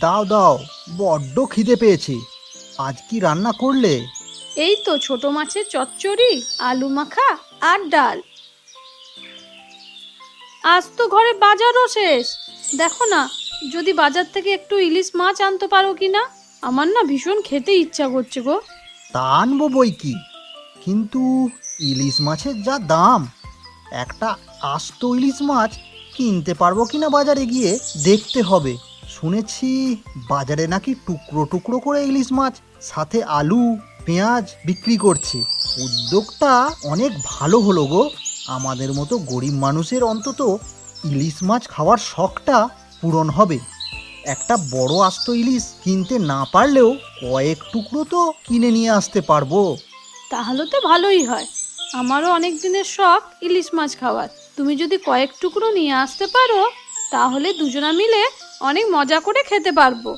দাও দাও, বড্ড খিদে পেয়েছে। আজ কি রান্না করলে? এই তো ছোট মাছের চচ্চড়ি, আলু মাখা আর ডাল। আজ তো ঘরে বাজারও শেষ। দেখো না, যদি বাজার থেকে একটু ইলিশ মাছ আনতে পারো কিনা। আমার না ভীষণ খেতে ইচ্ছা করছে গো। তা আনবো বই কি, কিন্তু ইলিশ মাছের যা দাম, একটা আস্ত ইলিশ মাছ কিনতে পারবো কিনা বাজারে গিয়ে দেখতে হবে। শুনেছি বাজারে নাকি টুকরো টুকরো করে ইলিশ মাছ সাথে আলু পেঁয়াজ বিক্রি করছে। উদ্যোগটা অনেক ভালো হলো গো। আমাদের মতো গরিব মানুষের অন্তত ইলিশ মাছ খাওয়ার শখটা পূরণ হবে। একটা বড় আস্ত ইলিশ কিনতে না পারলেও কয়েক টুকরো তো কিনে নিয়ে আসতে পারবো। তাহলে তো ভালোই হয়। আমারও অনেক দিনের শখ ইলিশ মাছ খাওয়ার। তুমি যদি কয়েক টুকরো নিয়ে আসতে পারো, তাহলে দুজনা মিলে অনেক মজা করে খেতে পারবো।